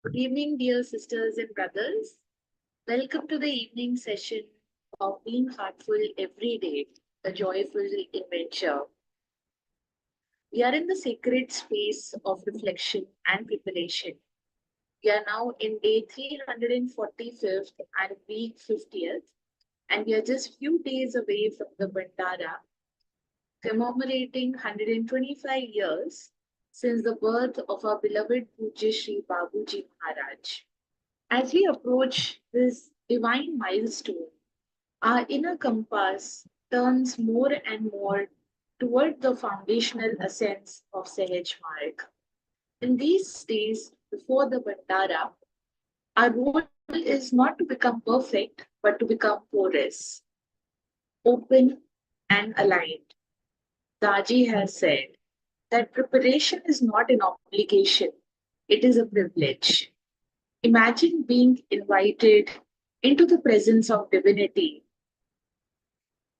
Good evening, dear sisters and brothers. Welcome to the evening session of Being Heartful Every Day, a joyful adventure. We are in the sacred space of reflection and preparation. We are now in day 345th and week 50th, and we are just few days away from the Bhandara, commemorating 125 years since the birth of our beloved Pujya Sri Babuji Maharaj. As we approach this divine milestone, our inner compass turns more and more toward the foundational essence of Sahaj-Marg. In these days before the Bhandara, our role is not to become perfect, but to become porous, open, and aligned. Daji has said that preparation is not an obligation, it is a privilege. Imagine being invited into the presence of divinity.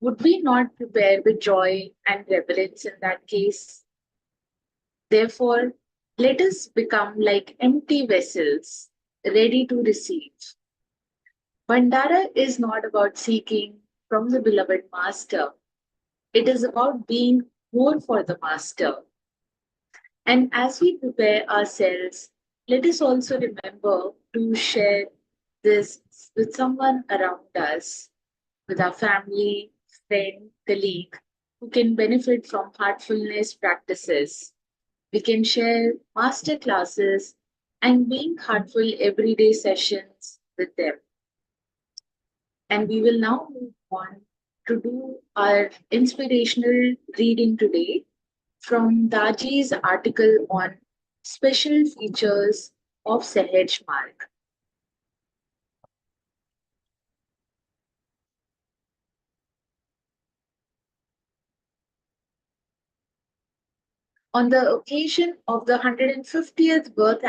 Would we not prepare with joy and reverence in that case? Therefore, let us become like empty vessels, ready to receive. Bhandara is not about seeking from the beloved Master, it is about being more for the Master. And as we prepare ourselves, let us also remember to share this with someone around us, with our family, friend, colleague who can benefit from heartfulness practices. We can share master classes and being heartful everyday sessions with them. And we will now move on to do our inspirational reading today from Daji's article on special features of Sahaj-Marg. On the occasion of the 150th birth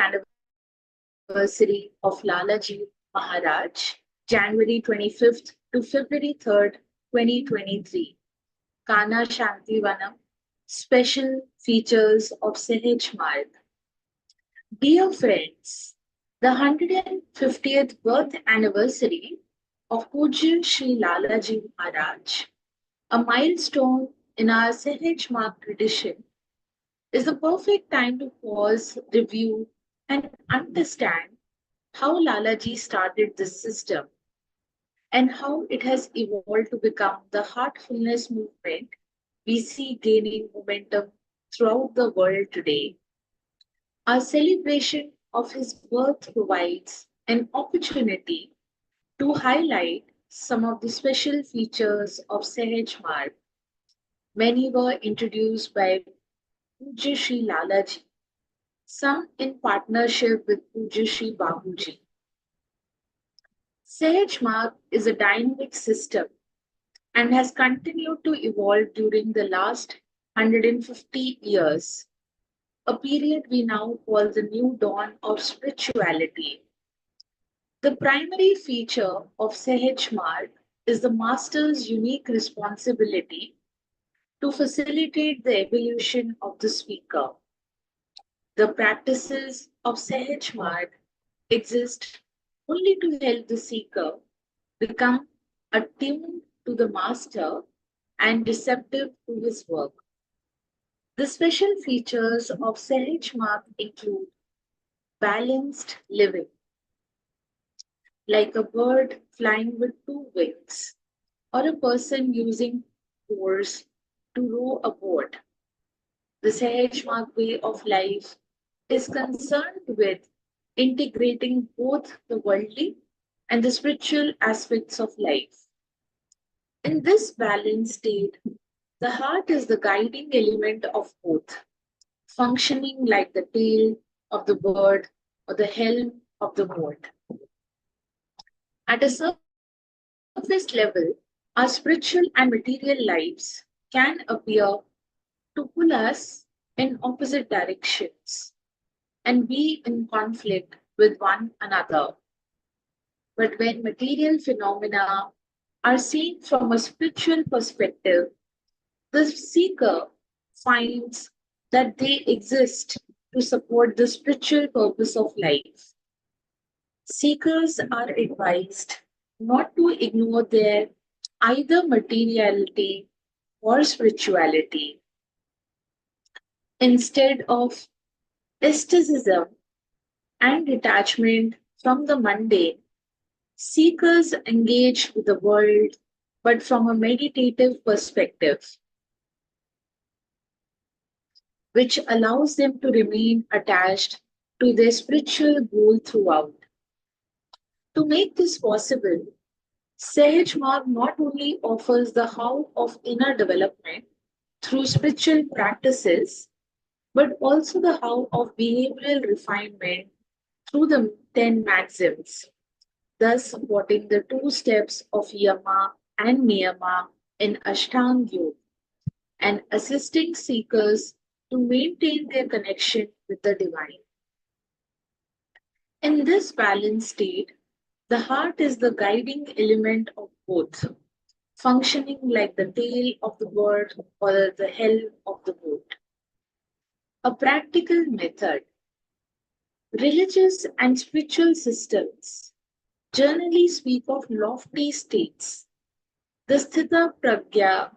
anniversary of Lalaji Maharaj, January 25th to February 3rd, 2023, Kana Shantivanam, special features of Sahaj-Marg. Dear friends, the 150th birth anniversary of Pujya Sri Lalaji Maharaj, a milestone in our Sahaj-Marg tradition, is the perfect time to pause, review, and understand how Lalaji started this system and how it has evolved to become the heartfulness movement we see gaining momentum throughout the world today. Our celebration of his birth provides an opportunity to highlight some of the special features of Sahaj Marg. Many were introduced by Pujya Sri Lalaji, some in partnership with Pujya Sri Babuji. Sahaj Marg is a dynamic system and has continued to evolve during the last 150 years, a period we now call the new dawn of spirituality. The primary feature of Sahaj Marg is the master's unique responsibility to facilitate the evolution of the speaker. The practices of Sahaj Marg exist only to help the seeker become attuned to the master and receptive to his work. The special features of Sahaj Marg include balanced living, like a bird flying with two wings, or a person using oars to row a boat. The Sahaj-Marg way of life is concerned with integrating both the worldly and the spiritual aspects of life. In this balanced state, the heart is the guiding element of both, functioning like the tail of the bird or the helm of the boat. At a surface level, our spiritual and material lives can appear to pull us in opposite directions and be in conflict with one another. But when material phenomena are seen from a spiritual perspective, the seeker finds that they exist to support the spiritual purpose of life. Seekers are advised not to ignore their either materiality or spirituality. Instead of asceticism and detachment from the mundane, seekers engage with the world but from a meditative perspective, which allows them to remain attached to their spiritual goal throughout. To make this possible, Sahaj-Marg not only offers the how of inner development through spiritual practices, but also the how of behavioral refinement through the 10 maxims, thus supporting the two steps of Yama and Niyama in Ashtanga Yoga and assisting seekers to maintain their connection with the divine. In this balanced state, the heart is the guiding element of both, functioning like the tail of the bird or the helm of the boat. A practical method. Religious and spiritual systems generally speak of lofty states, the Sthita Pragya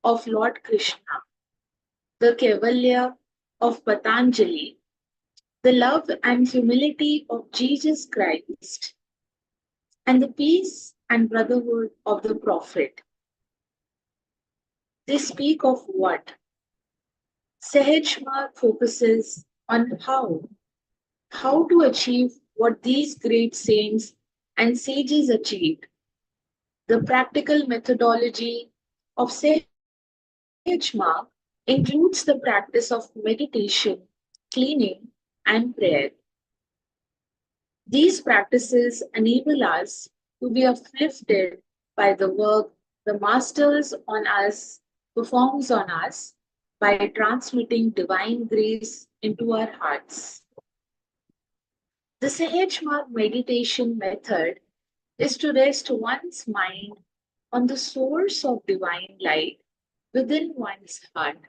of Lord Krishna, the Kaivalya of Patanjali, the love and humility of Jesus Christ, and the peace and brotherhood of the Prophet. They speak of what? Sahaj-Marg focuses on how to achieve what these great saints and sages achieved. The practical methodology of Sahaj-Marg includes the practice of meditation, cleaning, and prayer. These practices enable us to be uplifted by the work the Masters on us performs on us by transmitting divine grace into our hearts. The Sahaj-Marg meditation method is to rest one's mind on the source of divine light within one's heart,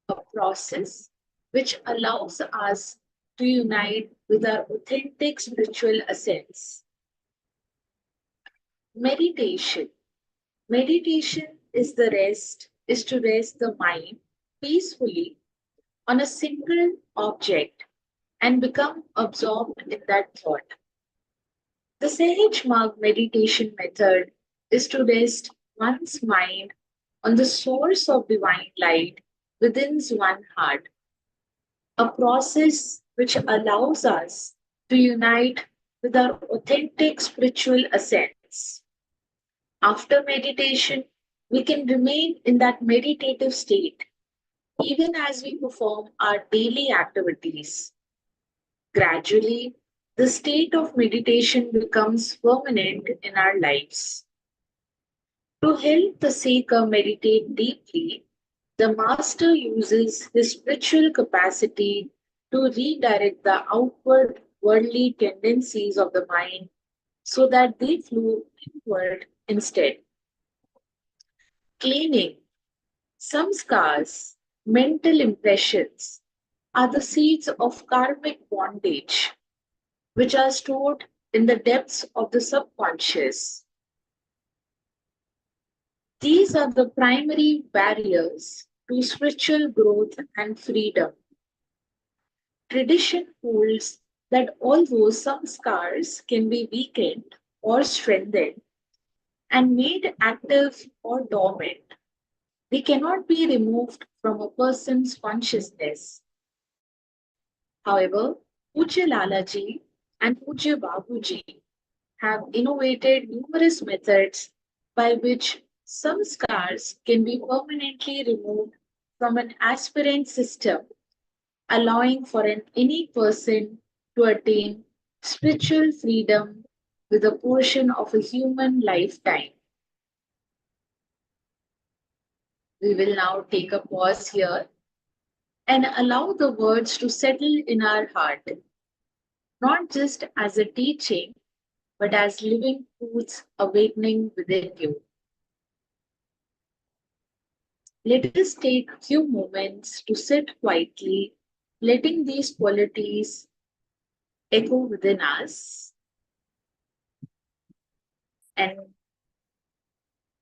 a process which allows us to unite with our authentic spiritual essence. Meditation. Meditation is to rest the mind peacefully on a single object and become absorbed in that thought. The Sahaj-Marg meditation method is to rest one's mind on the source of divine light within one's heart, a process which allows us to unite with our authentic spiritual essence. After meditation, we can remain in that meditative state even as we perform our daily activities. Gradually, the state of meditation becomes permanent in our lives. To help the seeker meditate deeply, the master uses his spiritual capacity to redirect the outward worldly tendencies of the mind so that they flow inward instead. Cleaning. Some scars, mental impressions, are the seeds of karmic bondage, which are stored in the depths of the subconscious. These are the primary barriers to spiritual growth and freedom. Tradition holds that although some scars can be weakened or strengthened and made active or dormant, they cannot be removed from a person's consciousness. However, Pujya Lalaji and Pujya Babuji have innovated numerous methods by which some scars can be permanently removed from an aspirant system, allowing for any person to attain spiritual freedom with a portion of a human lifetime. We will now take a pause here and allow the words to settle in our heart, not just as a teaching, but as living truths awakening within you. Let us take a few moments to sit quietly, letting these qualities echo within us. And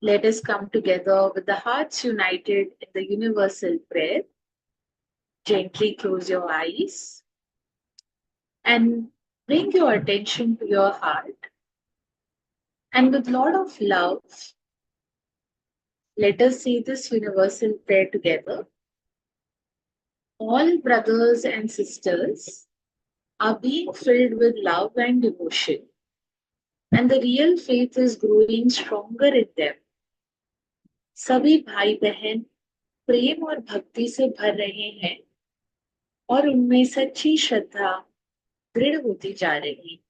let us come together with the hearts united in the universal prayer. Gently close your eyes and bring your attention to your heart. And with a lot of love, let us say this universal prayer together. All brothers and sisters are being filled with love and devotion, and the real faith is growing stronger in them. सभी भाई बहन प्रेम और भक्ति से भर रहे हैं और उनमें सच्ची श्रद्धा दृढ़ होती जा रही है।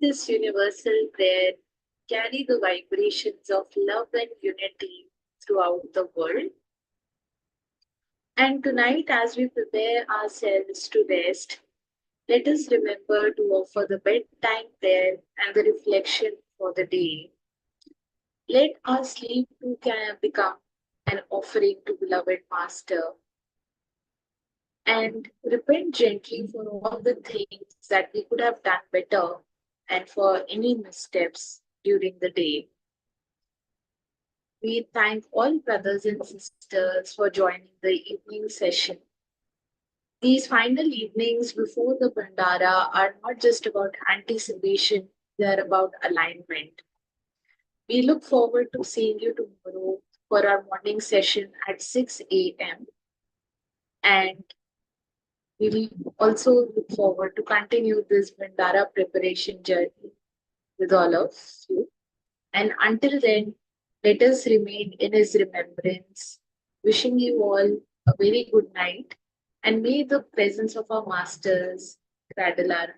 this universal prayer carry the vibrations of love and unity throughout the world. And tonight, as we prepare ourselves to rest, let us remember to offer the bedtime prayer and the reflection for the day. Let our sleep too can become an offering to beloved Master, and repent gently for all the things that we could have done better and for any missteps during the day. We thank all brothers and sisters for joining the evening session. These final evenings before the Bhandara are not just about anticipation, they are about alignment. We look forward to seeing you tomorrow for our morning session at 6 a.m. And we will also look forward to continue this Bhandara preparation journey with all of you. And until then, let us remain in his remembrance. Wishing you all a very good night, and may the presence of our masters cradle our